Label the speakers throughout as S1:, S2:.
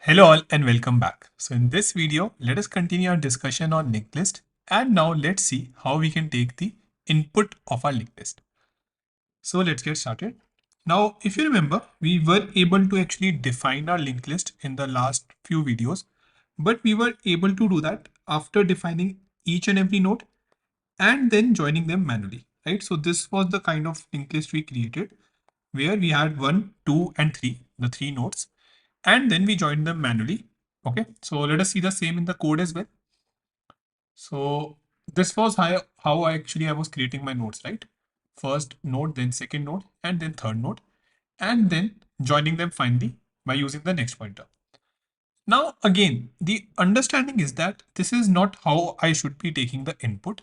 S1: Hello all and welcome back. So in this video, let us continue our discussion on linked list, and now let's see how we can take the input of our linked list. So let's get started. Now, if you remember, we were able to actually define our linked list in the last few videos, but we were able to do that after defining each and every node and then joining them manually, right? So this was the kind of linked list we created where we had 1, 2, and 3, the three nodes, and then we joined them manually. Okay, so let us see the same in the code as well. So this was how I was creating my nodes, right? First node, then second node, and then third node, and then joining them finally by using the next pointer. Now, again, the understanding is that this is not how I should be taking the input.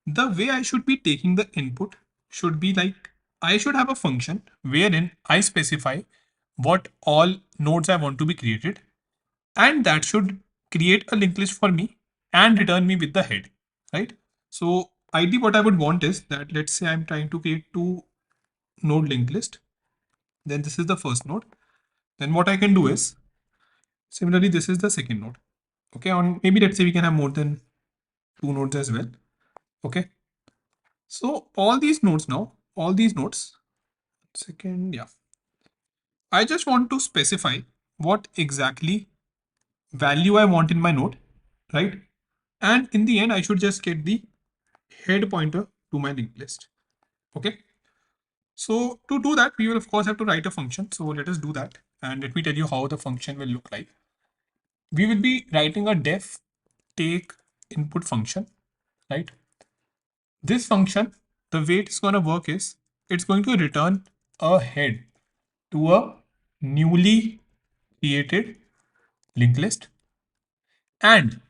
S1: The way I should be taking the input should be like I should have a function wherein I specify what all nodes I want to be created, and that should create a linked list for me and return me with the head, right? So ideally what I would want is that, let's say I'm trying to create two node linked list, then this is the first node. Then what I can do is, similarly, this is the second node. Okay, on maybe let's say we can have more than two nodes as well. Okay, so all these nodes now, all these nodes, second, yeah, I just want to specify what exactly value I want in my node, right? And in the end, I should just get the head pointer to my linked list. Okay. So to do that, we will of course have to write a function. So let us do that. And let me tell you how the function will look like. We will be writing a def take input function, right? This function, the way it's going to work is it's going to return a head to a newly created linked list. And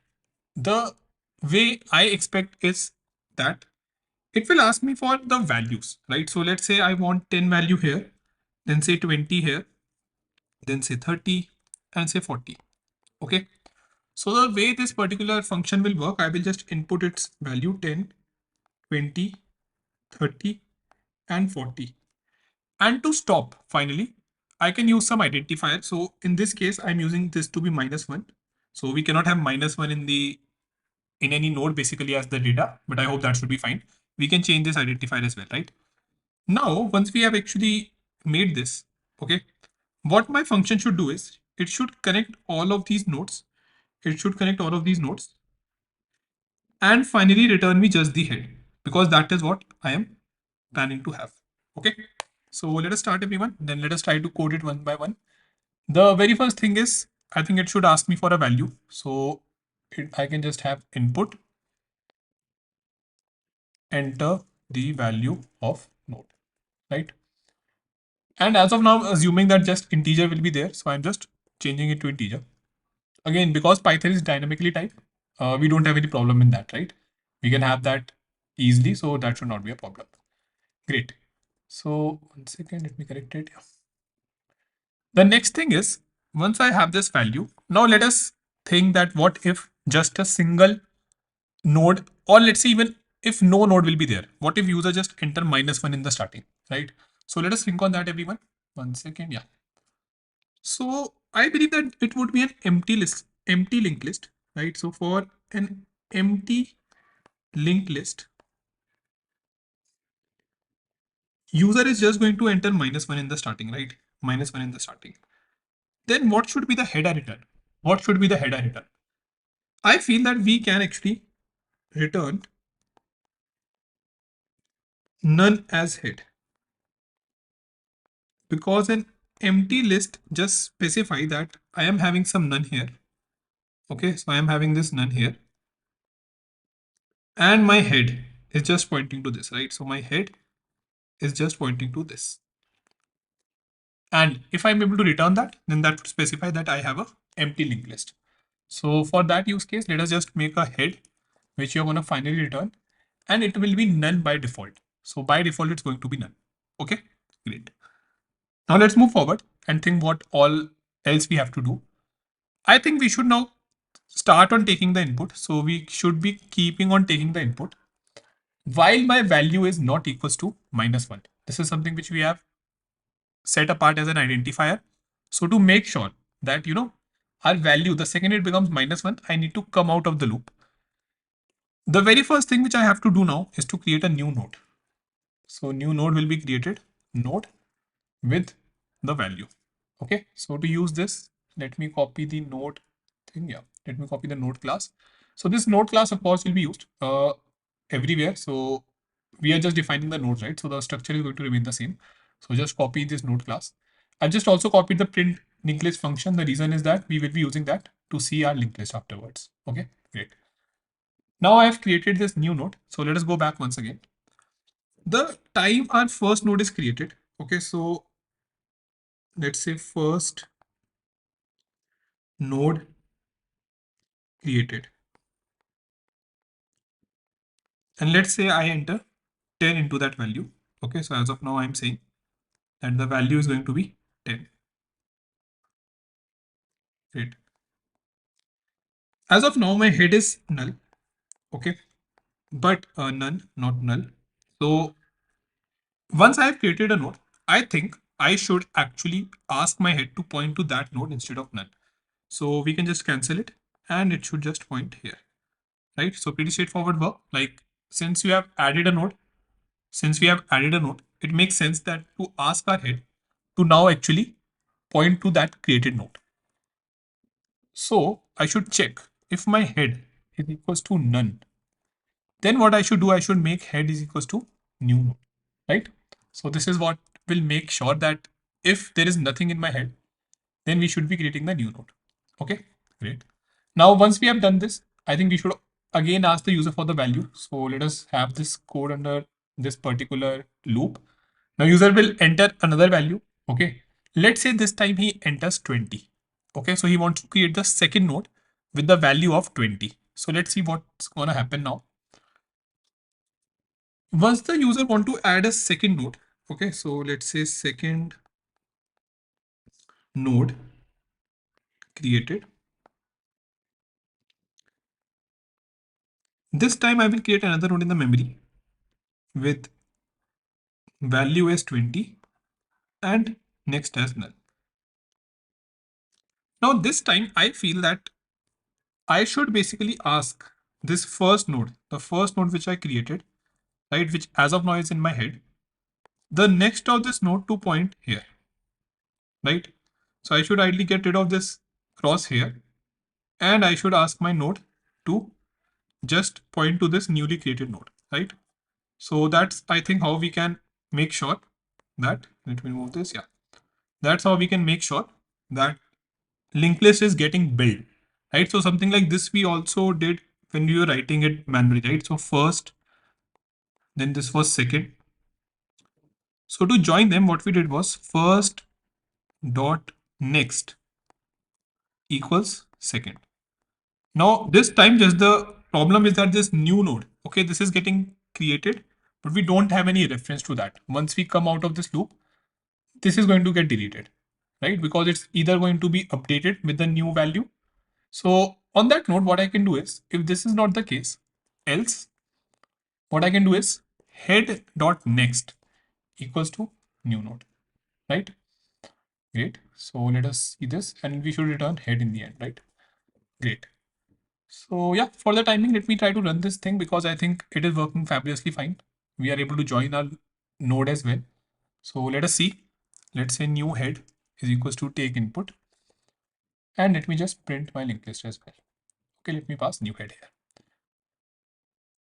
S1: the way I expect is that it will ask me for the values, right? So let's say I want 10 value here, then say 20 here, then say 30, and say 40. Okay. So the way this particular function will work, I will just input its value 10, 20, 30, and 40. And to stop, finally, I can use some identifier. So in this case, I'm using this to be -1. So we cannot have -1 in any node basically as the data, but I hope that should be fine. We can change this identifier as well, right? Now, once we have actually made this, okay, what my function should do is it should connect all of these nodes. It should connect all of these nodes and finally return me just the head, because that is what I am planning to have. Okay, so let us start, everyone. Then let us try to code it one by one. The very first thing is, I think it should ask me for a value. So I can just have input, enter the value of node, right? And as of now, assuming that just integer will be there, so I'm just changing it to integer. Again, because Python is dynamically typed, we don't have any problem in that, right? We can have that easily, so that should not be a problem. Great. So 1 second, let me correct it. The next thing is, once I have this value, now let us think that what if just a single node, or let's say even if no node will be there, what if user just enter -1 in the starting, right? So let us think on that, everyone. 1 second, yeah. So I believe that it would be an empty list, empty linked list, right? So for an empty linked list, user is just going to enter -1 in the starting, right? -1 in the starting. Then what should be the header return? What should be the header return? I feel that we can actually return none as head, because an empty list just specify that I am having some none here. Okay, so I am having this none here, and my head is just pointing to this, right? So my head is just pointing to this. And if I'm able to return that, then that would specify that I have a empty linked list. So for that use case, let us just make a head, which you're going to finally return, and it will be none by default. So by default, it's going to be none. Okay, great. Now let's move forward and think what all else we have to do. I think we should now start on taking the input. So we should be keeping on taking the input while my value is not equals to -1. This is something which we have set apart as an identifier. So to make sure that, our value, the second it becomes -1, I need to come out of the loop. The very first thing which I have to do now is to create a new node. So new node will be created, node with the value. Okay, so to use this, let me copy the node thing. Yeah, let me copy the node class. So this node class, of course, will be used everywhere. So we are just defining the nodes, right? So the structure is going to remain the same. So just copy this node class. I've just also copied the print linked list function. The reason is that we will be using that to see our linked list afterwards. Okay, great. Now I have created this new node. So let us go back once again. The time our first node is created. Okay, so let's say first node created. And let's say I enter 10 into that value. Okay, so as of now, I'm saying that the value is going to be 10. Great. As of now, my head is null. Okay, but none, not null. So once I have created a node, I think I should actually ask my head to point to that node instead of none. So we can just cancel it and it should just point here, right? So pretty straightforward work. Like since we have added a node, it makes sense that to ask our head to now actually point to that created node. So I should check if my head is equals to none. Then what I should do, I should make head is equals to new node, right? So this is what will make sure that if there is nothing in my head, then we should be creating the new node. Okay, great. Now, once we have done this, I think we should again ask the user for the value. So let us have this code under this particular loop. Now user will enter another value. Okay, let's say this time he enters 20. Okay, so he wants to create the second node with the value of 20. So let's see what's gonna happen now. Once the user want to add a second node, okay, so let's say second node created. This time I will create another node in the memory with value as 20 and next as null. Now this time I feel that I should basically ask this first node, the first node which I created, right, which as of now is in my head, the next of this node to point here, right? So I should ideally get rid of this cross here and I should ask my node to just point to this newly created node, right? So that's, I think, how we can make sure that, let me remove this, yeah. That's how we can make sure that linked list is getting built, right? So something like this we also did when we were writing it manually, right? So first, then this was second. So to join them, what we did was first dot next equals second. Now this time just the problem is that this new node, okay, this is getting created, but we don't have any reference to that. Once we come out of this loop, this is going to get deleted, right? Because it's either going to be updated with the new value. So on that note, what I can do is, if this is not the case, else what I can do is head dot next equals to new node, right? Great. So let us see this and we should return head in the end, right? Great. So yeah, for the timing, let me try to run this thing because I think it is working fabulously fine. We are able to join our node as well. So let us see. Let's say new head is equals to take input. And let me just print my linked list as well. Okay, let me pass new head here.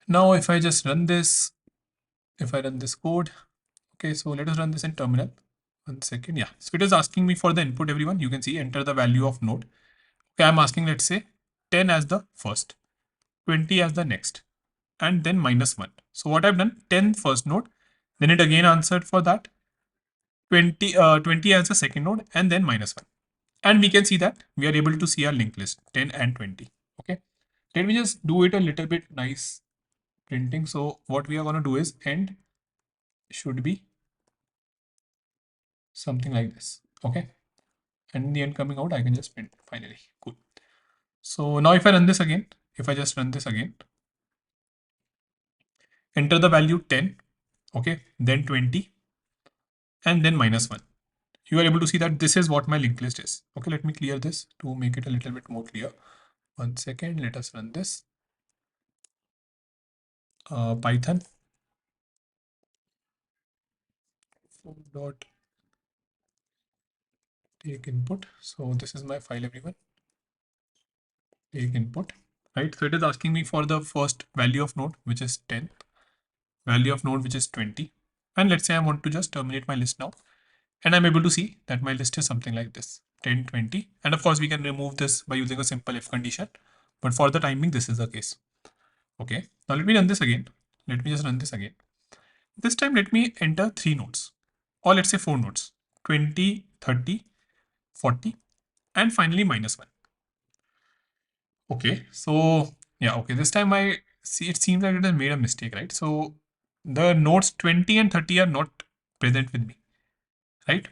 S1: Now, if I just run this, if I run this code, okay, so let us run this in terminal. 1 second, yeah. So it is asking me for the input, everyone. You can see enter the value of node. Okay, I'm asking, let's say 10 as the first, 20 as the next, and then -1. So what I've done, 10 first node, then it again answered for that, 20 as the second node, and then -1. And we can see that we are able to see our linked list 10 and 20. Okay, let me just do it a little bit nice printing. So what we are going to do is end should be something like this. Okay, and in the end coming out, I can just print finally. Cool. So now if I run this again, if I just run this again, enter the value 10, okay, then 20, and then -1. you are able to see that this is what my linked list is. Okay, let me clear this to make it a little bit more clear. 1 second, let us run this. Python dot take input. So this is my file, everyone. Take input, right? So it is asking me for the first value of node, which is 10, value of node, which is 20. And let's say I want to just terminate my list now. And I'm able to see that my list is something like this, 10, 20. And of course, we can remove this by using a simple if condition. But for the time being, this is the case. Okay, now let me run this again. Let me just run this again. This time, let me enter 3 nodes, or let's say 4 nodes, 20, 30, 40, and finally -1. Okay, so yeah, okay, this time I see it seems like it has made a mistake, right? So the nodes 20 and 30 are not present with me, right?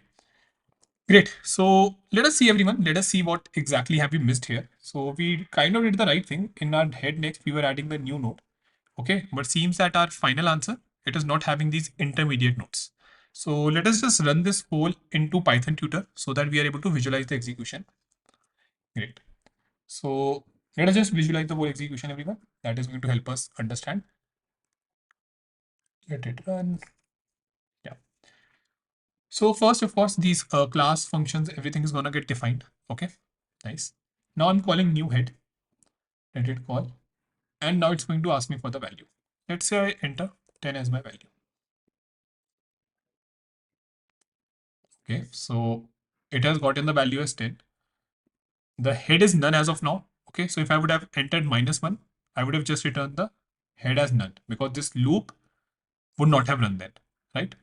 S1: Great. So let us see, everyone. Let us see what exactly have we missed here. So we kind of did the right thing. In our head next, we were adding the new node. Okay, but seems that our final answer, it is not having these intermediate nodes. So let us just run this whole into Python tutor so that we are able to visualize the execution. Great. So let us just visualize the whole execution, everyone. That is going to help us understand. Let it run. Yeah. So first, of course, these class functions, everything is going to get defined. Okay, nice. Now I'm calling new head. Let it call. And now it's going to ask me for the value. Let's say I enter 10 as my value. Okay, so it has gotten the value as 10. The head is none as of now. Okay, so if I would have entered -1, I would have just returned the head as none because this loop would not have run that, right?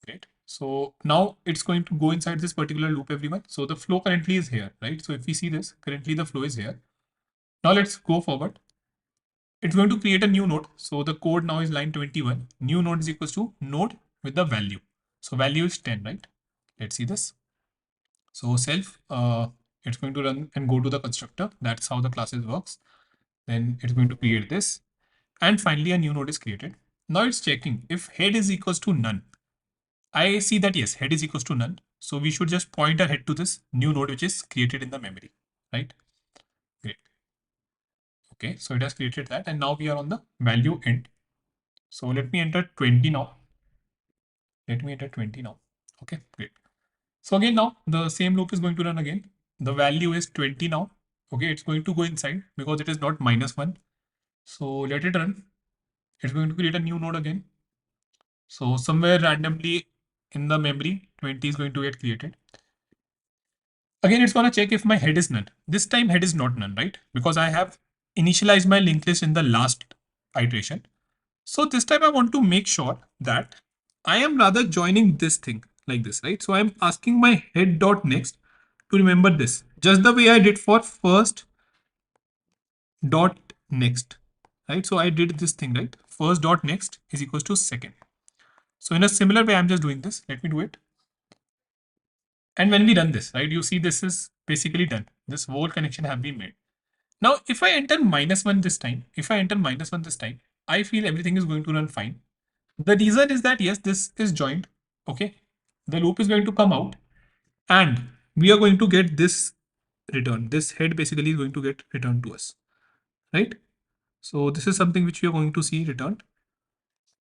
S1: Great. So now it's going to go inside this particular loop, everyone. So the flow currently is here, right? So if we see this, currently the flow is here. Now let's go forward. It's going to create a new node. So the code now is line 21. New node is equals to node with the value. So value is 10, right? Let's see this. So self, it's going to run and go to the constructor. That's how the classes works. Then it's going to create this. And finally, a new node is created. Now it's checking if head is equals to none. I see that yes, head is equals to none. So we should just point our head to this new node which is created in the memory, right? Great. Okay, so it has created that, and now we are on the value end. So let me enter 20 now. Let me enter 20 now. Okay, great. So again, now the same loop is going to run again. The value is 20 now. Okay, it's going to go inside because it is not -1. So let it run. It's going to create a new node again. So somewhere randomly in the memory, 20 is going to get created. Again, it's going to check if my head is none. This time head is not none, right? Because I have initialized my linked list in the last iteration. So this time I want to make sure that I am rather joining this thing like this, right? So I'm asking my head dot next to remember this, just the way I did for first dot next, right? So I did this thing, right? First dot next is equals to second. So in a similar way, I'm just doing this. Let me do it. And when we run this, right, you see this is basically done. This whole connection have been made. Now, if I enter -1 this time, I feel everything is going to run fine. The reason is that, yes, this is joined. Okay. The loop is going to come out and we are going to get this return. This head basically is going to get returned to us, right? So this is something which we are going to see returned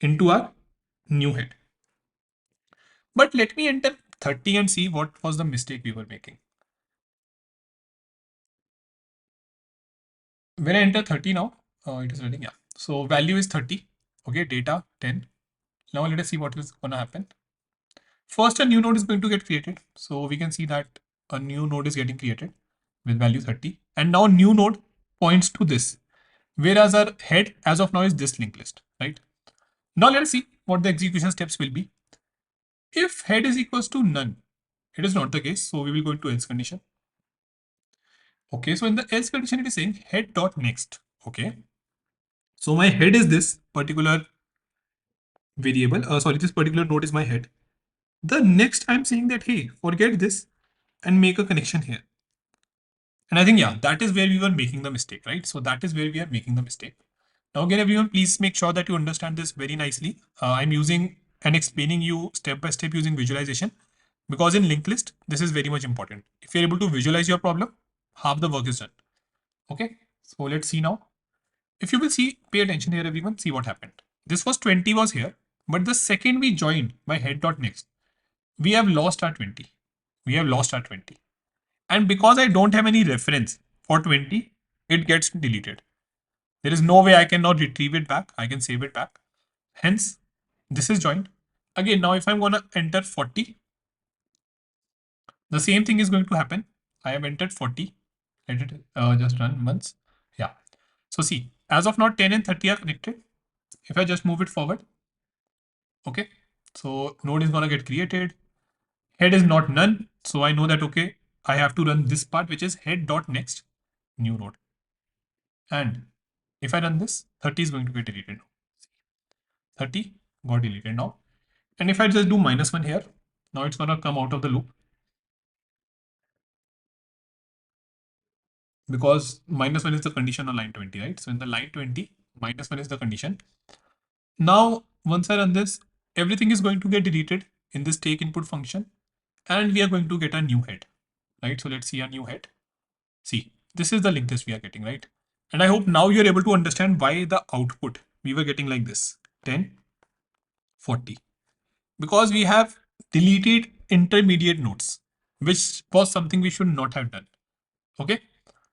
S1: into our new head. But let me enter 30 and see what was the mistake we were making. When I enter 30 now, it is running. Yeah. So value is 30. Okay. Data 10. Now let us see what is going to happen. First, a new node is going to get created. So we can see that a new node is getting created with value 30. And now new node points to this. Whereas our head as of now is this linked list, right? Now let us see what the execution steps will be. If head is equals to none, it is not the case. So we will go into else condition. Okay, so in the else condition, it is saying head dot next. Okay. So my head is this particular variable. Sorry, this particular node is my head. The next I'm saying that, hey, forget this and make a connection here. And I think, yeah, that is where we were making the mistake, right? So that is where we are making the mistake. Now, again, everyone, please make sure that you understand this very nicely. I'm using and explaining you step by step using visualization. because in linked list, this is very much important. If you're able to visualize your problem, half the work is done. Okay, so let's see now. If you will see, pay attention here, everyone, see what happened. This was 20 was here, but the second we joined by head.next, we have lost our 20. We have lost our 20. And because I don't have any reference for 20, it gets deleted. There is no way I can now retrieve it back. I can save it back. Hence, this is joined. Again, now if I'm going to enter 40, the same thing is going to happen. I have entered 40. Let it just run once. Yeah. So see, as of now, 10 and 30 are connected. If I just move it forward, okay. So node is going to get created. Head is not none. So I know that, okay, I have to run this part, which is head.next new node. And if I run this, 30 is going to get deleted now. 30 got deleted now. And if I just do -1 here, now it's going to come out of the loop. Because -1 is the condition on line 20, right? So in the line 20, -1 is the condition. Now, once I run this, everything is going to get deleted in this take input function. And we are going to get a new head, right? So let's see a new head. See, this is the linked list we are getting, right? And I hope now you're able to understand why the output we were getting like this, 10, 40. Because we have deleted intermediate nodes, which was something we should not have done. Okay.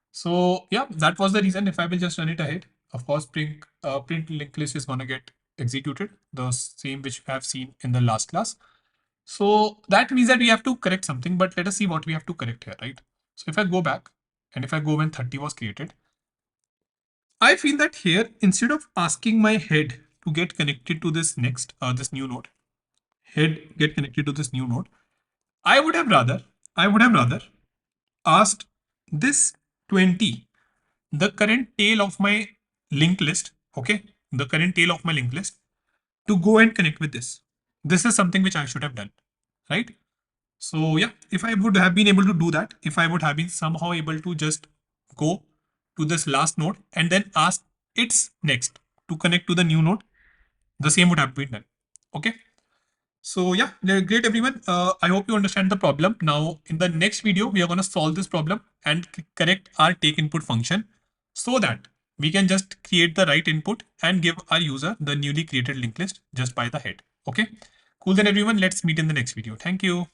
S1: So yeah, that was the reason. If I will just run it ahead, of course, print linked list is going to get executed, the same which we have seen in the last class. So that means that we have to correct something, but let us see what we have to correct here, right? So if I go back and if I go when 30 was created, I feel that here, instead of asking my head to get connected to this this new node, head get connected to this new node, I would have rather asked this 20, the current tail of my linked list, okay, the current tail of my linked list, to go and connect with this. This is something which I should have done, right? So yeah, if I would have been able to do that, if I would have been somehow able to just go to this last node and then ask its next to connect to the new node, the same would have been done. Okay. So yeah, great everyone. I hope you understand the problem. Now in the next video, we are going to solve this problem and correct our take input function so that we can just create the right input and give our user the newly created linked list just by the head. Okay. Cool then everyone. Let's meet in the next video. Thank you.